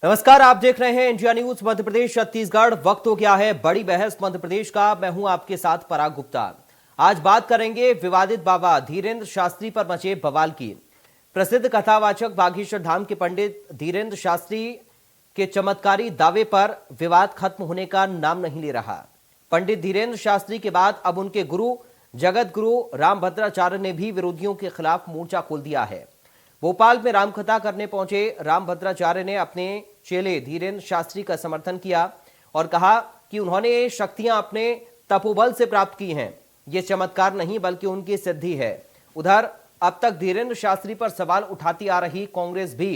नमस्कार, आप देख रहे हैं इंडिया न्यूज मध्य प्रदेश छत्तीसगढ़। वक्त हो गया है बड़ी बहस मध्य प्रदेश का। मैं हूं आपके साथ पराग गुप्ता। आज बात करेंगे विवादित बाबा धीरेन्द्र शास्त्री पर मचे बवाल की। प्रसिद्ध कथावाचक बागेश्वर धाम के पंडित धीरेन्द्र शास्त्री के चमत्कारी दावे पर विवाद खत्म होने का नाम नहीं ले रहा। पंडित धीरेन्द्र शास्त्री के बाद अब उनके गुरु जगत गुरु रामभद्राचार्य ने भी विरोधियों के खिलाफ मोर्चा खोल दिया है। भोपाल में रामकथा करने पहुंचे रामभद्राचार्य ने अपने चेले धीरेन्द्र शास्त्री का समर्थन किया और कहा कि उन्होंने ये शक्तियां अपने तपोबल से प्राप्त की हैं। ये चमत्कार नहीं बल्कि उनकी सिद्धि है। उधर अब तक धीरेन्द्र शास्त्री पर सवाल उठाती आ रही कांग्रेस भी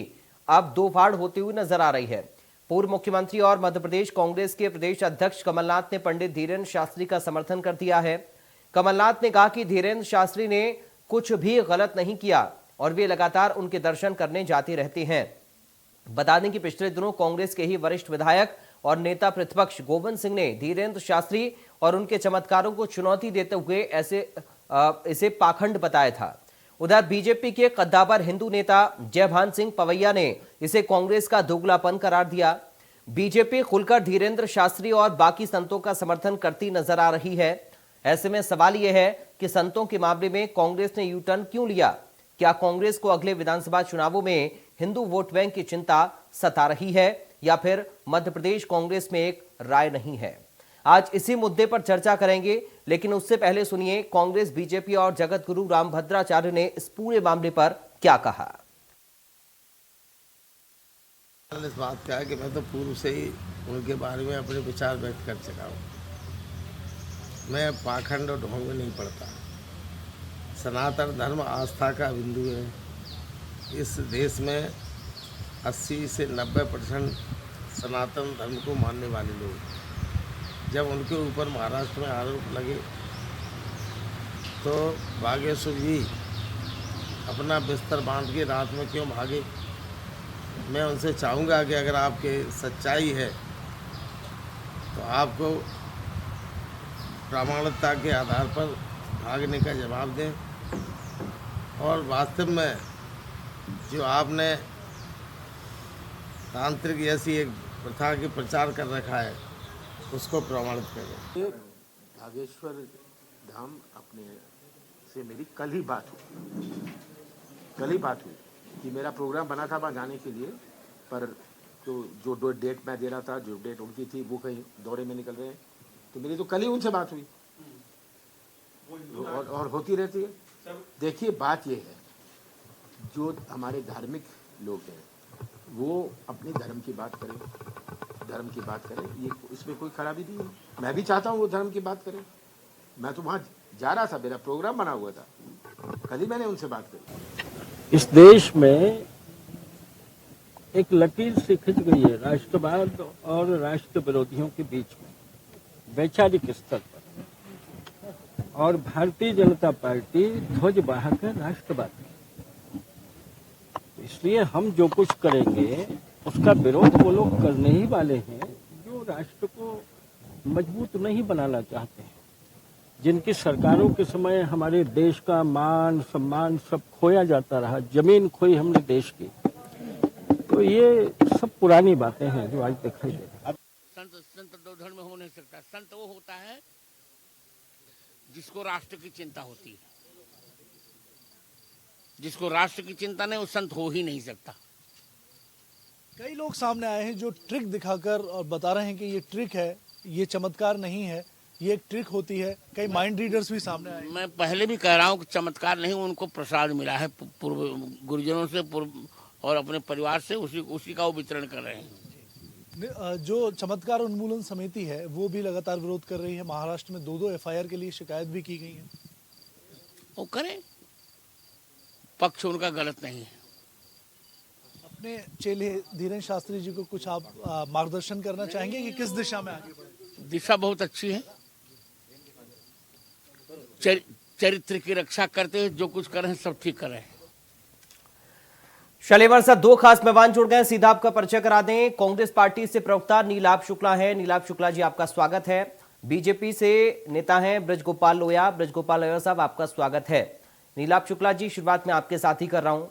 अब दो फाड़ होती हुई नजर आ रही है। पूर्व मुख्यमंत्री और मध्य प्रदेश कांग्रेस के प्रदेश अध्यक्ष कमलनाथ ने पंडित धीरेन्द्र शास्त्री का समर्थन कर दिया है। कमलनाथ ने कहा कि धीरेन्द्र शास्त्री ने कुछ भी गलत नहीं किया और वे लगातार उनके दर्शन करने जाते रहते हैं। बता दें कि पिछले दिनों कांग्रेस के ही वरिष्ठ विधायक और नेता प्रतिपक्ष गोविंद सिंह ने धीरेन्द्र शास्त्री और उनके चमत्कारों को चुनौती देते हुए इसे पाखंड बताया था। उधर बीजेपी के कद्दावर हिंदू नेता जयभान सिंह पवैया ने इसे कांग्रेस का दोगलापन करार दिया। बीजेपी खुलकर धीरेन्द्र शास्त्री और बाकी संतों का समर्थन करती नजर आ रही है। ऐसे में सवाल यह है कि संतों के मामले में कांग्रेस ने यू टर्न क्यों लिया? क्या कांग्रेस को अगले विधानसभा चुनावों में हिंदू वोट बैंक की चिंता सता रही है या फिर मध्य प्रदेश कांग्रेस में एक राय नहीं है? आज इसी मुद्दे पर चर्चा करेंगे, लेकिन उससे पहले सुनिए कांग्रेस, बीजेपी और जगत गुरु रामभद्राचार्य ने इस पूरे मामले पर क्या कहा। इस बात का है कि मैं तो पूर्व से ही उनके बारे में अपने विचार व्यक्त कर चुका हूँ। मैं पाखंड और ढोंग में नहीं पड़ता। सनातन धर्म आस्था का बिंदु है। इस देश में 80 से 90% सनातन धर्म को मानने वाले लोग, जब उनके ऊपर महाराष्ट्र में आरोप लगे तो बागेश्वर जी अपना बिस्तर बांध के रात में क्यों भागे? मैं उनसे चाहूँगा कि अगर आपके सच्चाई है तो आपको प्रामाणिकता के आधार पर भागने का जवाब दें। और वास्तव में जो आपने तांत्रिक ऐसी एक प्रथा की प्रचार कर रखा है उसको प्रमाणित करें। बागेश्वर धाम अपने से मेरी कल ही बात हुई कि मेरा प्रोग्राम बना था वहाँ जाने के लिए, पर तो जो डेट मैं दे रहा था, जो डेट उनकी थी, वो कहीं दौरे में निकल रहे हैं, तो मेरी तो कल ही उनसे बात हुई और होती रहती है। देखिए, बात ये है, जो हमारे धार्मिक लोग हैं वो अपने धर्म की बात करें, ये इसमें कोई खराबी नहीं है। मैं भी चाहता हूँ वो धर्म की बात करें। मैं तो वहाँ जा रहा था, मेरा प्रोग्राम बना हुआ था, कल ही मैंने उनसे बात करी। इस देश में एक लकीर सी खिंच गई है राष्ट्रवाद और राष्ट्र विरोधियों के बीच में वैचारिक स्तर पर, और भारतीय जनता पार्टी ध्वज वाहक राष्ट्रवाद। इसलिए हम जो कुछ करेंगे उसका विरोध वो लोग करने ही वाले हैं जो राष्ट्र को मजबूत नहीं बनाना चाहते हैं, जिनकी सरकारों के समय हमारे देश का मान सम्मान सब खोया जाता रहा, जमीन खोई हमने देश की। तो ये सब पुरानी बातें हैं जो आज दिखाई दे रही है। संत दो धर्म में हो नहीं सकता। संत वो होता है जिसको राष्ट्र की चिंता होती है। जिसको राष्ट्र की चिंता नहीं, वो संत हो ही नहीं सकता। कई लोग सामने आए हैं जो ट्रिक दिखाकर और बता रहे हैं कि ये ट्रिक है, ये चमत्कार नहीं है, ये एक ट्रिक होती है। कई माइंड रीडर्स भी सामने आए। मैं पहले भी कह रहा हूँ कि चमत्कार नहीं, उनको प्रसाद मिला है पूर्व गुरुजनों से और अपने परिवार से, उसी का वो वितरण कर रहे हैं। जो चमत्कार उन्मूलन समिति है वो भी लगातार विरोध कर रही है। महाराष्ट्र में 2 FIR के लिए शिकायत भी की गई है। वो करें, पक्ष उनका गलत नहीं है। अपने चेले धीरेन्द्र शास्त्री जी को कुछ आप मार्गदर्शन करना चाहेंगे कि किस दिशा में आगे बढ़े? दिशा बहुत अच्छी है। चरित्र की रक्षा करते हुए जो कुछ कर रहे हैं सब ठीक कर रहे हैं। शनिवार से 2 खास मेहमान जुड़ गए, सीधा आपका परिचय करा दें। कांग्रेस पार्टी से प्रवक्ता नीलाभ शुक्ला है। नीलाभ शुक्ला जी, आपका स्वागत है। बीजेपी से नेता हैं ब्रजगोपाल लोया। ब्रजगोपाल लोया साहब, आपका स्वागत है। नीलाभ शुक्ला जी, शुरुआत में आपके साथ ही कर रहा हूं।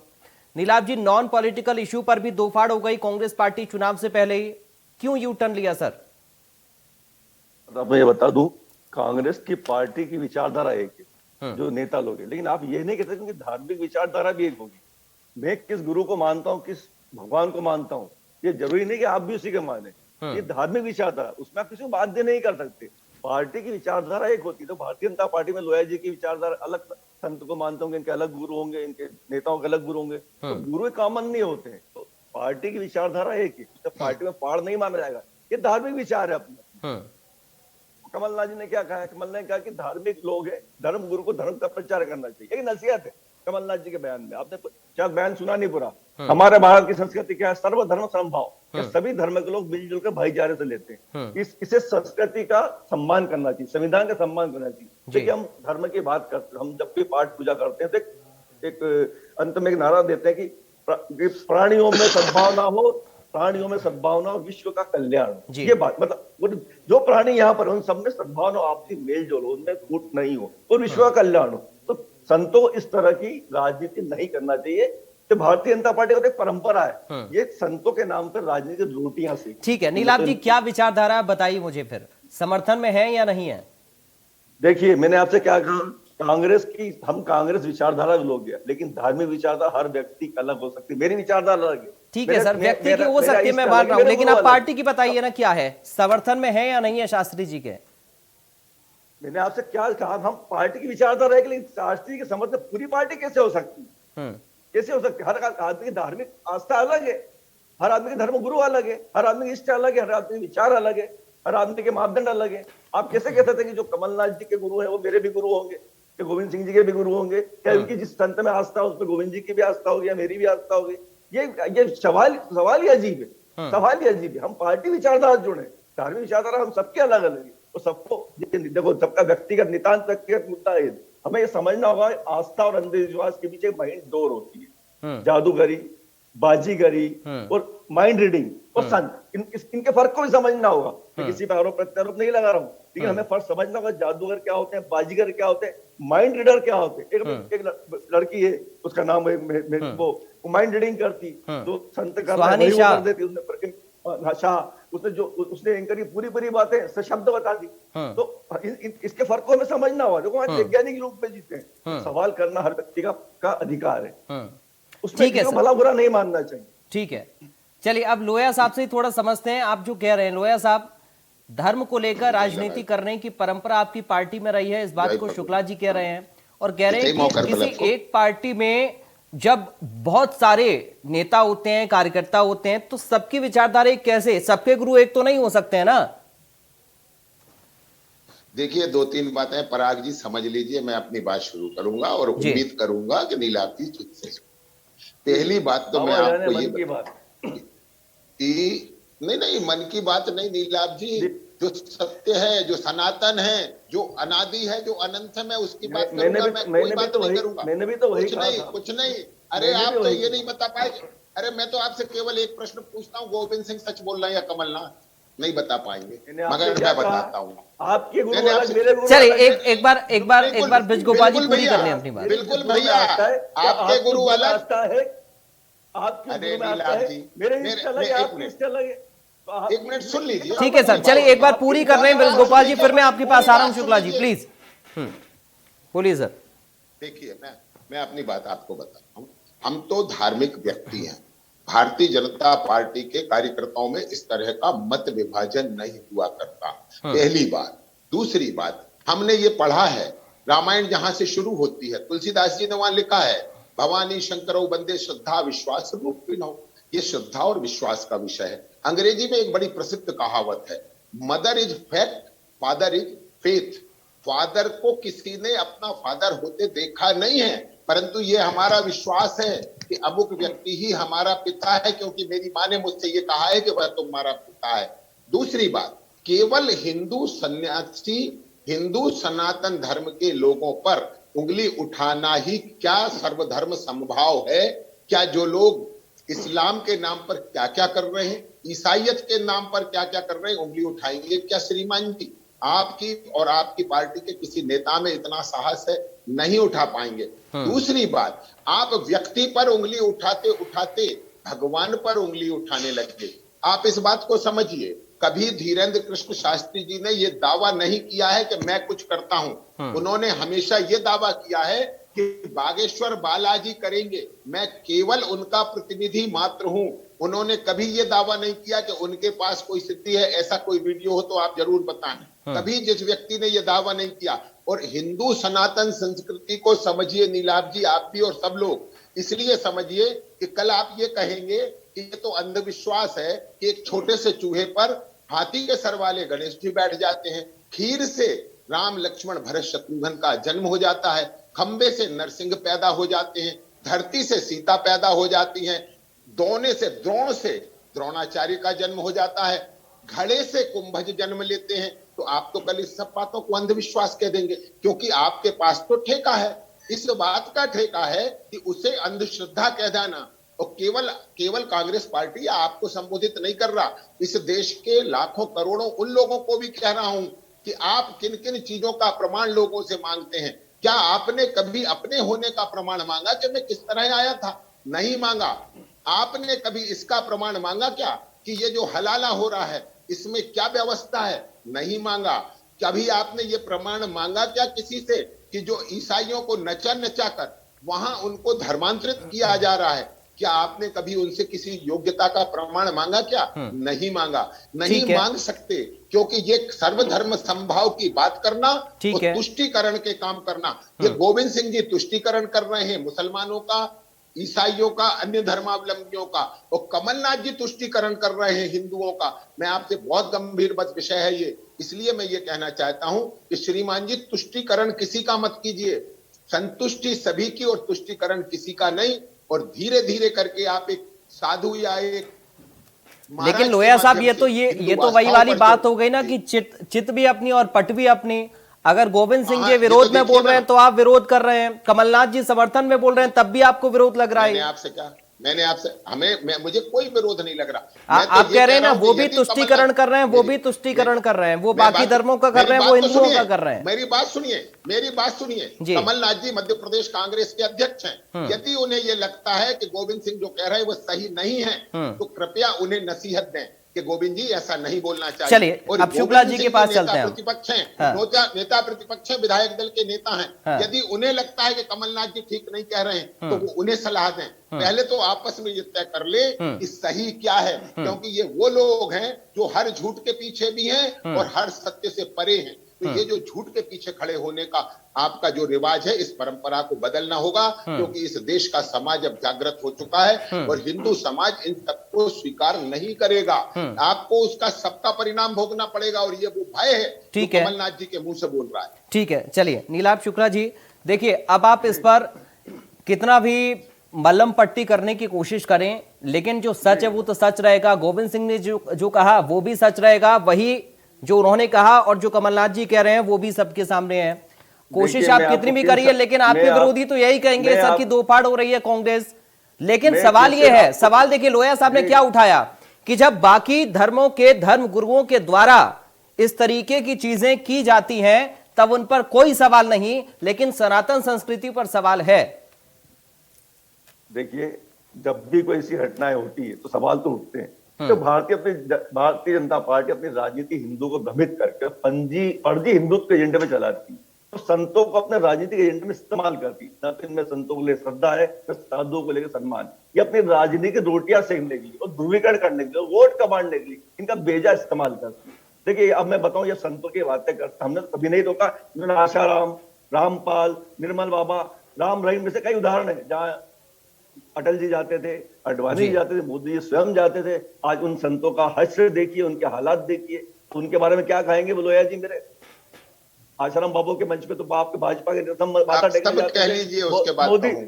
नीलाभ जी, नॉन पॉलिटिकल इशू पर भी दो फाड़ हो गई कांग्रेस पार्टी चुनाव से पहले ही, क्यों यू टर्न लिया सर? अब मैं ये बता दूं, कांग्रेस की पार्टी की विचारधारा एक है, जो नेता लोग हैं, लेकिन आप ये नहीं कहते क्योंकि धार्मिक विचारधारा भी एक होगी। मैं किस गुरु को मानता हूँ, किस भगवान को मानता हूँ, ये जरूरी नहीं कि आप भी उसी के माने। ये धार्मिक विचारधारा, उसमें आप किसी को बाध्य नहीं कर सकते। पार्टी की विचारधारा एक होती है। तो भारतीय जनता पार्टी में लोया जी की विचारधारा अलग, संत को मानता हूँ, इनके अलग गुरु होंगे, इनके नेताओं के अलग गुरु होंगे, तो गुरु कॉमन नहीं होते हैं। तो पार्टी की विचारधारा एक ही, तो पार्टी में पाड़ नहीं माना जाएगा। ये धार्मिक विचार है अपना। कमलनाथ जी ने क्या कहा? कमलनाथ ने कहा कि धार्मिक लोग हैं, धर्म गुरु को धर्म का प्रचार करना चाहिए। ये नसीहत है कमलनाथ जी के बयान में। आपने शायद बयान सुना नहीं पूरा। हमारे भारत की संस्कृति क्या है? सर्वधर्म समभाव, सभी धर्म के लोग मिलजुल कर भाईचारे से लेते हैं। इसे संस्कृति का सम्मान करना चाहिए, संविधान का सम्मान करना चाहिए। देखिए, हम धर्म की बात करते हैं, हम जब भी पाठ पूजा करते हैं तो एक अंत में एक नारा देते हैं कि प्राणियों में सद्भावना हो, प्राणियों में सद्भावना और विश्व का कल्याण। ये बात मतलब जो प्राणी यहाँ पर उन सब में सद्भावना, आपसी मेल जोल हो, उनमें फूट नहीं हो और विश्व का कल्याण हो। तो संतों इस तरह की राजनीति नहीं करना चाहिए। तो भारतीय जनता पार्टी का एक परंपरा है, ये संतों के नाम पर राजनीति रोटियां सी। ठीक है नीलाभ जी, क्या विचारधारा बताइए मुझे, फिर समर्थन में है या नहीं है? देखिए, मैंने आपसे क्या कहा, कांग्रेस की, हम कांग्रेस विचारधारा के लोग हैं, लेकिन धार्मिक विचारधारा हर व्यक्ति का अलग हो सकती है। मेरी विचारधारा अलग है। ठीक है सर, व्यक्ति की हो सकती है, मैं मान रहा हूँ, लेकिन आप पार्टी की बताइए ना, क्या है, समर्थन में है या नहीं है शास्त्री जी के? मैंने आपसे क्या कहा, हम पार्टी की विचारधारा है, लेकिन शास्त्री के समर्थन पूरी पार्टी कैसे हो सकती है? कैसे हो सकती है? हर आदमी की धार्मिक आस्था अलग है, हर आदमी के धर्म गुरु अलग है, हर आदमी की इष्टा अलग है, हर आदमी के विचार अलग है, हर आदमी के मापदंड अलग है। आप कैसे कहते थे कि जो कमलनाथ जी के गुरु है वो मेरे भी गुरु होंगे, कि गोविंद सिंह जी के भी गुरु होंगे? क्या उनकी जिस संत में आस्था है उसमें गोविंद जी की भी आस्था होगी या मेरी भी आस्था होगी? ये सवाल ही अजीब है, सवाल ही अजीब है। हम पार्टी विचारधारा जुड़े, धार्मिक विचारधारा हम सबके अलग अलग है। तो सबको देखो, सबका व्यक्तिगत नितांत व्यक्तिगत मुद्दा है। हमें ये समझना होगा, आस्था और अंधविश्वास के पीछे माइंड डोर होती है, जादूगरी, बाजीगरी और माइंड रीडिंग और संत। इनके फर्क को भी समझना होगा। मैं किसी पर आरोप प्रत्यारोप नहीं लगा रहा हूँ, लेकिन हमें फर्क समझना होगा, जादूगर क्या होते हैं, बाजीगर क्या होते हैं, माइंड रीडर क्या होते हैं। एक लड़की है, उसका नाम है वो माइंड रीडिंग करती, तो संत कर देती, उसने एंकर की पूरी बातें शब्द बता दी। तो इसके फर्क को हमें समझना होगा। देखो, हम वैज्ञानिक रूप में जीते हैं, सवाल करना हर व्यक्ति का अधिकार है, उसमें भला बुरा नहीं मानना चाहिए। ठीक है, चलिए अब लोया साहब से ही थोड़ा समझते हैं। आप जो कह रहे हैं लोया साहब, धर्म को लेकर राजनीति करने की परंपरा आपकी पार्टी में रही है, इस बात को शुक्ला जी कह रहे हैं, और कह रहे हैं कि किसी एक पार्टी में जब बहुत सारे नेता होते हैं, कार्यकर्ता होते हैं, तो सबकी विचारधारा कैसे, सबके गुरु एक तो नहीं हो सकते हैं ना? देखिए, दो तीन बातें पराग जी समझ लीजिए, मैं अपनी बात शुरू करूंगा और उम्मीद करूंगा कि नीलाभ जी ठीक से। पहली बात तो मैं आपको ये कि नहीं मन की बात नहीं नीलाभ जी, जो सत्य है, जो सनातन है, जो अनादि है, जो अनंत है, मैं उसकी बात करूंगा। मैं कोई बात नहीं करूंगा, मैंने भी तो वही कहा, कुछ नहीं। अरे आप तो ये नहीं बता पाएंगे। अरे मैं तो आपसे केवल एक प्रश्न पूछता हूँ, गोविंद सिंह सच बोल रहे हैं या कमलनाथ? नहीं बता पाएंगे, मगर मैं बताता हूँ। आपके गुरु अलग, मेरे गुरु। चलिए एक बार ब्रज गोपाल जी पूरी कर लें अपनी बात। बिल्कुल भैया, आपके गुरु अलग है, आपके एक मिनट सुन लीजिए। ठीक है सर, चलिए एक बार पूरी कर रहे हैं ब्रज गोपाल जी, फिर मैं आपके पास आ रहा हूं। शुक्ला जी प्लीज बोलिए सर। देखिए, मैं अपनी बात आपको बताता हूँ। हम तो धार्मिक व्यक्ति हैं। भारतीय जनता पार्टी के कार्यकर्ताओं में इस तरह का मत विभाजन नहीं हुआ करता, पहली बात। दूसरी बात, हमने ये पढ़ा है, रामायण जहां से शुरू होती है, तुलसीदास जी ने वहां लिखा है, भवानी शंकरो बंदे श्रद्धा विश्वास रूपिणो। ये श्रद्धा और विश्वास का विषय है। अंग्रेजी में एक बड़ी प्रसिद्ध कहावत है, mother is fact, father is faith. Father को किसी ने अपना फादर होते देखा नहीं है, परंतु ये हमारा विश्वास है कि अमुक व्यक्ति ही हमारा पिता है, क्योंकि मेरी माँ ने मुझसे ये कहा है कि वह तुम्हारा पिता है। दूसरी बात, केवल हिंदू सन्यासी, हिंदू सनातन धर्म के लोगों पर उंगली उठाना ही क्या सर्वधर्म समभाव है? क्या जो लोग इस्लाम के नाम पर क्या क्या कर रहे हैं, ईसाइयत के नाम पर क्या क्या कर रहे हैं, उंगली उठाएंगे क्या? श्रीमान जी, आपकी और आपकी पार्टी के किसी नेता में इतना साहस है नहीं उठा पाएंगे। दूसरी बात, आप व्यक्ति पर उंगली उठाते उठाते भगवान पर उंगली उठाने लग गए। आप इस बात को समझिए, कभी धीरेन्द्र कृष्ण शास्त्री जी ने यह दावा नहीं किया है कि मैं कुछ करता हूं। उन्होंने हमेशा यह दावा किया है कि बागेश्वर बालाजी करेंगे, मैं केवल उनका प्रतिनिधि मात्र हूं। उन्होंने कभी यह दावा नहीं किया कि उनके पास कोई सिद्धि है। ऐसा कोई वीडियो हो तो आप जरूर बताएं। कभी जिस व्यक्ति ने यह दावा नहीं किया। और हिंदू सनातन संस्कृति को समझिए नीलाभ जी, आप भी और सब लोग, इसलिए समझिए कि कल आप ये कहेंगे कि ये तो अंधविश्वास है कि एक छोटे से चूहे पर हाथी के सर वाले गणेश जी बैठ जाते हैं। खीर से राम लक्ष्मण भरत शत्रुघ्न का जन्म हो जाता है, खंबे से नरसिंह पैदा हो जाते हैं, धरती से सीता पैदा हो जाती हैं, दोने से द्रोण से द्रोणाचार्य का जन्म हो जाता है, घड़े से कुंभज जन्म लेते हैं। तो आप तो कल इस सब बातों को अंधविश्वास कह देंगे, क्योंकि आपके पास तो ठेका है, इस बात का ठेका है कि उसे अंधश्रद्धा कह देना। और केवल कांग्रेस पार्टी आपको संबोधित नहीं कर रहा, इस देश के लाखों करोड़ों उन लोगों को भी कह रहा हूं कि आप किन किन चीजों का प्रमाण लोगों से मांगते हैं। क्या आपने कभी अपने होने का प्रमाण मांगा कि मैं किस तरह आया था? नहीं मांगा। आपने कभी इसका प्रमाण मांगा क्या कि ये जो हलाला हो रहा है इसमें क्या व्यवस्था है? नहीं मांगा। कभी आपने ये प्रमाण मांगा क्या किसी से कि जो ईसाइयों को नचा नचा कर वहां उनको धर्मांतरित किया जा रहा है, क्या आपने कभी उनसे किसी योग्यता का प्रमाण मांगा क्या? नहीं मांगा। नहीं मांग सकते, क्योंकि ये सर्वधर्म संभाव की बात करना और तुष्टीकरण के काम करना, ये गोविंद सिंह जी तुष्टीकरण कर रहे हैं मुसलमानों का, ईसाइयों का, अन्य धर्मावलंबियों का, और कमलनाथ जी तुष्टीकरण कर रहे हैं हिंदुओं का। मैं आपसे बहुत गंभीर विषय है ये, इसलिए मैं ये कहना चाहता हूं कि श्रीमान जी तुष्टीकरण किसी का मत कीजिए, संतुष्टि सभी की और तुष्टीकरण किसी का नहीं। और धीरे धीरे करके आप एक साधु या एक, लेकिन लोया साहब ये तो वही वाली बात हो गई ना कि चित भी अपनी और पट भी अपनी। अगर गोविंद सिंह जी विरोध में बोल रहे हैं तो आप विरोध कर रहे हैं, कमलनाथ जी समर्थन में बोल रहे हैं तब भी आपको विरोध लग रहा है। मैंने आपसे मुझे कोई विरोध नहीं लग रहा। आप कह रहे हैं ना वो भी तुष्टीकरण कर रहे हैं, वो भी तुष्टीकरण कर रहे हैं, वो बाकी धर्मों का कर रहे हैं, वो हिंदुओं का कर रहे हैं। मेरी बात सुनिए। कमलनाथ जी मध्य प्रदेश कांग्रेस के अध्यक्ष हैं। यदि उन्हें ये लगता है कि गोविंद सिंह जो कह रहे हैं वो सही नहीं है तो कृपया उन्हें नसीहत दें कि गोविंद जी ऐसा नहीं बोलना चाहिए। चलिए अब शुक्ला जी के पास चलते हैं। प्रतिपक्ष हैं, नेता प्रतिपक्ष हैं, विधायक दल के नेता हैं। यदि उन्हें लगता है कि कमलनाथ जी ठीक नहीं कह रहे हैं तो वो उन्हें सलाह दें। पहले तो आपस में ये तय कर ले कि सही क्या है, क्योंकि ये वो लोग हैं जो हर झूठ के पीछे भी हैं और हर सत्य से परे हैं। तो ये जो झूठ के पीछे खड़े होने का आपका जो रिवाज है, इस परंपरा को बदलना होगा, क्योंकि इस देश का समाज अब जागृत हो चुका है और हिंदू समाज इन सबको स्वीकार नहीं करेगा। आपको उसका सबका परिणाम भोगना पड़ेगा और ये वो भय है जो कमलनाथ जी के मुंह से बोल रहा है। ठीक है, चलिए नीलाभ शुक्ला जी, देखिए अब आप इस पर कितना भी मलम पट्टी करने की कोशिश करें, लेकिन जो सच है वो तो सच रहेगा। गोविंद सिंह ने जो कहा वो भी सच रहेगा, वही जो उन्होंने कहा और जो कमलनाथ जी कह रहे हैं वो भी सबके सामने है। कोशिश आप कितनी भी करिए, लेकिन आपके विरोधी तो यही कहेंगे सर की दो फाड़ हो रही है कांग्रेस। लेकिन सवाल ये है, सवाल देखिए लोया साहब ने क्या उठाया कि जब बाकी धर्मों के धर्म गुरुओं के द्वारा इस तरीके की चीजें की जाती हैं तब उन पर कोई सवाल नहीं, लेकिन सनातन संस्कृति पर सवाल है। देखिए जब भी कोई ऐसी घटनाएं होती है तो सवाल तो उठते हैं। तो भारतीय जनता पार्टी अपनी राजनीति हिंदू को भ्रमित करके फर्जी हिंदुत्व के एजेंडे में चलाती है, तो संतों को अपने राजनीतिक एजेंडे में इस्तेमाल करती है। न तो इनमें संतों को लेकर श्रद्धा है, न साधुओं को लेकर सम्मान। ये अपनी राजनीति की रोटियां सेकने के लिए और ध्रुवीकरण करने के लिए, वोट कमाने के लिए इनका बेजा इस्तेमाल करती है। देखिए अब मैं बताऊं, ये संतों की बातें करता हमने कभी नहीं रोका। आशाराम, रामपाल, निर्मल बाबा, राम रहीम में से कई उदाहरण है जहाँ अटल जी जाते थे, अडवाणी जी जाते थे, मोदी जी स्वयं जाते थे। आज उन संतों का हश्र देखिए, उनके हालात देखिए, उनके बारे में क्या कहेंगे बोलोया जी मेरे। आश्रम बाबू के मंच पे तो आपके भाजपा के माता टेकने जाते थे,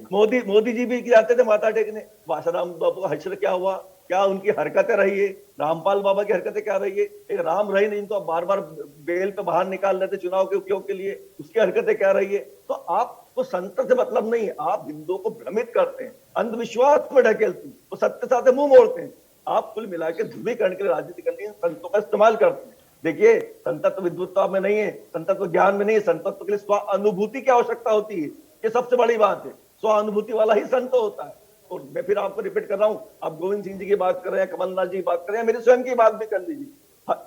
मोदी जी भी जाते थे माता टेकने। आश्रम बाबू का हश्र क्या हुआ, क्या उनकी हरकतें रही है, रामपाल बाबा की हरकतें क्या रही है, एक राम रही नहीं जिनको बार बार बेल पे बाहर निकाल रहे थे चुनाव के उपयोग के लिए, उसकी हरकतें क्या रही है। तो आपको संत से मतलब नहीं है, आप हिंदुओं को भ्रमित करते हैं, अंधविश्वास में ढकेलते हैं, तो सत्य साथ मुंह मोड़ते हैं। आप कुल मिला के ध्रुवीकरण के लिए राजनीति करनी है, संतों का इस्तेमाल करते हैं। देखिए, संतत्व विद्वत्ता में नहीं है, संतत्व ज्ञान में नहीं है, संतत्व के लिए स्व अनुभूति की आवश्यकता होती है। ये सबसे बड़ी बात है। स्व अनुभूति वाला ही संत होता है। और मैं फिर आपको रिपीट कर रहा हूं, आप गोविंद सिंह जी की बात कर रहे हैं, कमलनाथ जी की बात कर रहे हैं, मेरी स्वयं की बात भी कर लीजिए।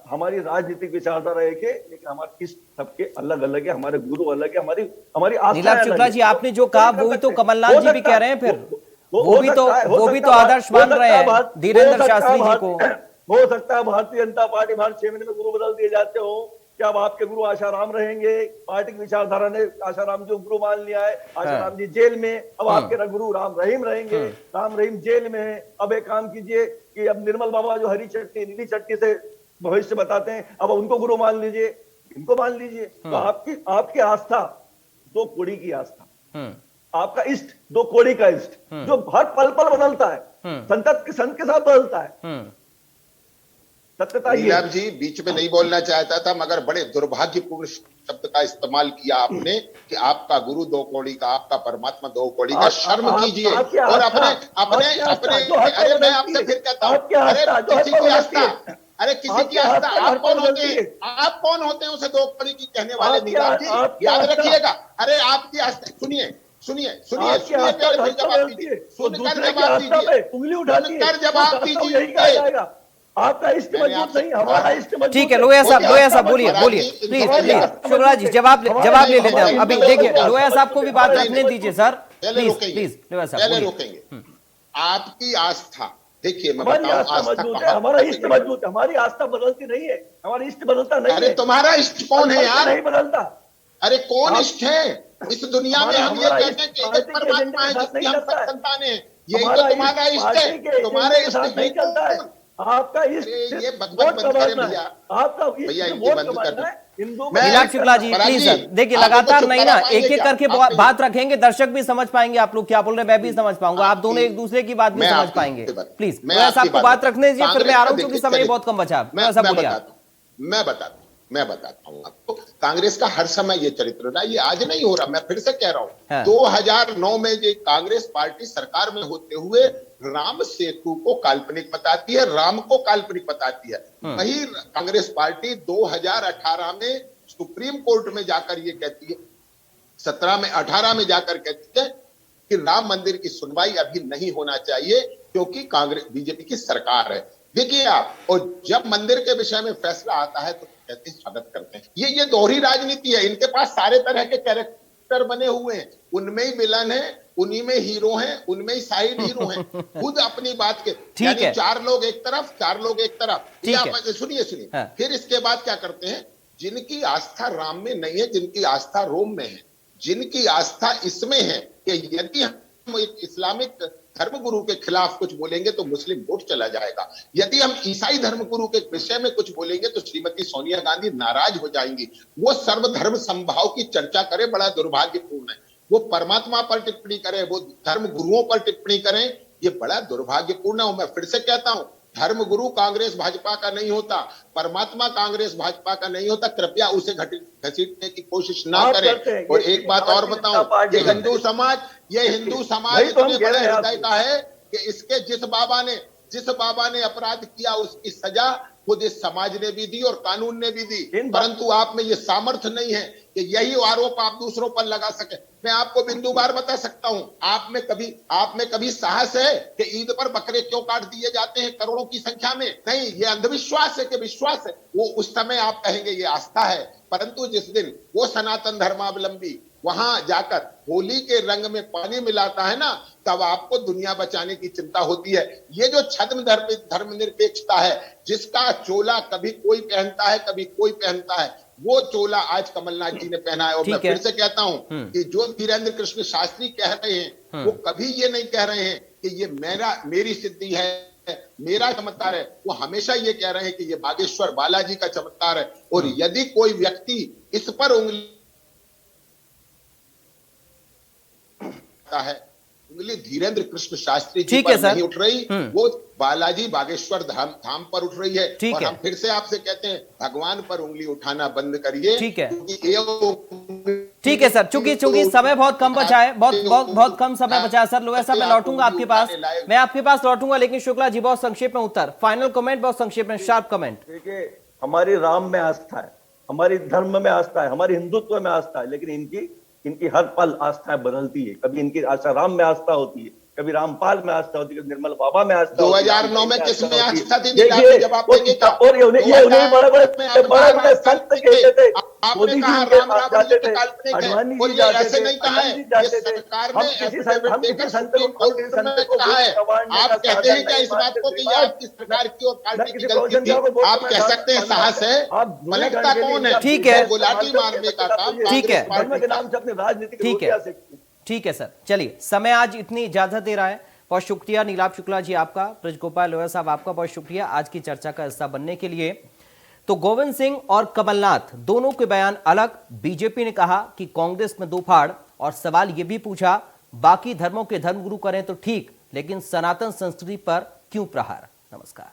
हमारी राजनीतिक विचारधारा एक है, लेकिन हमारे इस सबके अलग अलग है, हमारे गुरु अलग है, हमारी आस्था। नीलाभ शुक्ला जी, आपने जो कहा वही तो कमलनाथ जी भी कह रहे हैं, फिर वो भी तो आदर्श मान रहे हैं धीरेन्द्र शास्त्री जी को। हो सकता है भारतीय जनता पार्टी भारत 6 महीने में गुरु बदल दिए जाते हो। क्या अब आपके गुरु आशाराम रहेंगे? पार्टी की विचारधारा ने आशाराम जी को गुरु मान लिया है। आशाराम जी जेल में, अब आपके गुरु राम रहीम रहेंगे। राम रहीम जेल में है। अब एक काम कीजिए कि अब निर्मल बाबा जो हरी चटनी नीली चटनी से भविष्य बताते हैं, अब उनको गुरु मान लीजिए, इनको मान लीजिए। तो आपकी आस्था दो कोड़ी की आस्था, आपका इष्ट दो कोड़ी का इष्ट, जो हर पल पल बदलता है, संत के साथ बदलता है। सत्यता ये नीलाभ जी बीच में नहीं बोलना चाहता था, मगर बड़े दुर्भाग्यपूर्ण शब्द का इस्तेमाल किया आपने कि आपका गुरु दो कौड़ी का, आपका परमात्मा दो कौड़ी का। शर्म कीजिए और अपने अरे मैं आपसे फिर कहता हूँ, अरे किसी की आस्था, अरे किसी की आस्था, आप कौन होते हैं? आप कौन होते हैं उसे दो कौड़ी की कहने वाले? नीलाभ जी याद रखिएगा। अरे आपकी आस्था, सुनिए प्यारे, फिर जवाब दीजिए, सुनकर जवाब दीजिए, सुनकर जवाब दीजिए। आपका इष्ट मजबूत नहीं, हमारा इष्ट मजबूत। ठीक है, लोहिया साहब बोलिए प्लीज शुक्ला जी, जवाब ले लेते हैं। अभी देखिए, लोहिया साहब को भी बात रखने दीजिए सर, प्लीज लोहिया साहब पहले रोकेंगे। आपकी आस्था, देखिए मैं हमारी बताऊं, आस्था मजबूत है, हमारा इष्ट मजबूत है, हमारी आस्था बदलती नहीं है, हमारा इष्ट बदलता नहीं है। अरे तुम्हारा इष्ट कौन है यार? नहीं बदलता। अरे कौन इष्ट है इस दुनिया में? हम ये कहते हैं कि एक परमात्मा है जिसकी हम सब संतान हैं, यही तो तुम्हारा इष्ट है। तुम्हारे इष्ट नहीं चलता है। आपका इष्ट ये बकवास बंद करें भैया, आपका भैया इष्ट इनकी वोट बंद कर कमाना है। हिंदू नीलाभ शुक्ला जी प्लीज सर, देखिए लगातार नहीं ना, एक एक करके बात रखेंगे, दर्शक भी समझ पाएंगे आप लोग क्या बोल रहे हैं, मैं भी समझ पाऊंगा, आप दोनों एक दूसरे की बात भी समझ पाएंगे। प्लीज लोहिया साहब को बात रखने दीजिए, फिर मैं आ रहा हूं क्योंकि समय बहुत कम बचा। मैं बताता हूँ आपको। कांग्रेस का हर समय ये चरित्र रहा, ये आज नहीं हो रहा। मैं फिर से कह रहा हूँ, 2009 में ये कांग्रेस पार्टी सरकार में होते हुए राम सेतु को काल्पनिक बताती है, राम को काल्पनिक बताती है। वही कांग्रेस पार्टी 2018 में सुप्रीम कोर्ट में जाकर ये कहती है, 18 में जाकर कहती है कि राम मंदिर की सुनवाई अभी नहीं होना चाहिए क्योंकि कांग्रेस बीजेपी की सरकार है। देखिए आप, और जब मंदिर के विषय में फैसला आता है तो कहते हैं स्वागत करते हैं। ये दोहरी राजनीति है। इनके पास सारे तरह के कैरेक्टर बने हुए हैं, उनमें ही विलन है, उन्हीं में हीरो हैं, उनमें ही साइड हीरो हैं। खुद अपनी बात के, यानी चार लोग एक तरफ। सुनिए फिर इसके बाद क्या करते हैं? जिनकी आस्था राम में नहीं है, जिनकी आस्था रोम में है, जिनकी आस्था इसमें है कि यदि हम एक इस्लामिक धर्मगुरु के खिलाफ कुछ बोलेंगे तो मुस्लिम वोट चला जाएगा, यदि हम ईसाई धर्मगुरु के विषय में कुछ बोलेंगे तो श्रीमती सोनिया गांधी नाराज हो जाएंगी। वो सर्वधर्म समभाव की चर्चा करे, बड़ा दुर्भाग्यपूर्ण है। वो परमात्मा पर टिप्पणी करे, वो धर्म गुरुओं पर टिप्पणी करें, ये बड़ा दुर्भाग्यपूर्ण है। और मैं फिर से कहता हूं, धर्म गुरु कांग्रेस भाजपा का नहीं होता, परमात्मा कांग्रेस भाजपा का नहीं होता। कृपया उसे घसीटने की कोशिश ना करें। और एक बात और बताऊं, ये हिंदू समाज इतने बड़े हृदय का है कि इसके जिस बाबा ने अपराध किया उसकी सजा खुद इस समाज ने भी दी और कानून ने भी दी, परंतु आप में ये सामर्थ्य नहीं है कि यही आरोप आप दूसरों पर लगा सके। मैं आपको बिंदुवार बता सकता हूं, आप में कभी साहस है कि ईद पर बकरे क्यों काट दिए जाते हैं करोड़ों की संख्या में? नहीं, ये अंधविश्वास है कि विश्वास है? वो उस समय आप कहेंगे ये आस्था है, परंतु जिस दिन वो सनातन धर्मावलंबी वहां जाकर होली के रंग में पानी मिलाता है ना, तब आपको दुनिया बचाने की चिंता होती है। ये जो छद्म धर्मनिरपेक्षता है, जिसका चोला कभी कोई पहनता है कभी कोई पहनता है, वो चोला आज कमलनाथ जी ने पहना है। और मैं फिर से कहता हूं कि जो धीरेन्द्र कृष्ण शास्त्री कह रहे हैं, वो कभी ये नहीं कह रहे हैं कि ये मेरी सिद्धि है, मेरा चमत्कार है। वो हमेशा ये कह रहे हैं कि ये बागेश्वर बालाजी का चमत्कार है। और यदि कोई व्यक्ति इस पर उंगली धीरेन्द्र कृष्ण शास्त्री जी पर नहीं उठ रही, वो बालाजी बागेश्वर धाम पर उठ रही है। और हम फिर से आपसे कहते हैं, भगवान पर उंगली उठाना बंद करिए। ठीक है सर, चूंकि समय बहुत कम बचा है, बहुत कम समय बचा है सर। लोहिया साहब मैं लौटूंगा आपके पास, लौटूंगा, लेकिन शुक्ला जी बहुत संक्षेप में उत्तर, फाइनल कमेंट बहुत संक्षेप में, शार्प कमेंट। देखिए, हमारी राम में आस्था है, हमारी धर्म में आस्था है, हमारी हिंदुत्व में आस्था है, लेकिन इनकी हर पल आस्थाएं बदलती है। कभी इनकी आस्था राम में आस्था होती है, कभी रामपाल में आस्था होती है, कभी निर्मल बाबा में आस्था होती है। 2009 में किसमें आस्था थी? देखिए, जब आपने देखा और उन्हें बड़े संत कहते थे, मोदी जी जाते थे, अडवाणी जी जाते थे, अटल जी जाते थे। हम किसी संत को कहा है, आप कहते हैं क्या इस बात को कि ये आपकी सरकार की और पार्टी की गलती थी? आप कह सकते हैं साहस है, पलटता कौन है? ठीक है, गुलाटी मारने का काम ठीक है, धर्म के नाम से अपनी राजनीतिक ठीक है, ठीक है सर। चलिए, समय आज इतनी इजाजत दे रहा है। बहुत शुक्रिया नीलाभ शुक्ला जी आपका, ब्रजगोपाल लोहिया साहब आपका बहुत शुक्रिया आज की चर्चा का हिस्सा बनने के लिए। तो गोविंद सिंह और कमलनाथ दोनों के बयान अलग। बीजेपी ने कहा कि कांग्रेस में दो फाड़, और सवाल यह भी पूछा बाकी धर्मों के धर्मगुरु करें तो ठीक, लेकिन सनातन संस्कृति पर क्यों प्रहार। नमस्कार।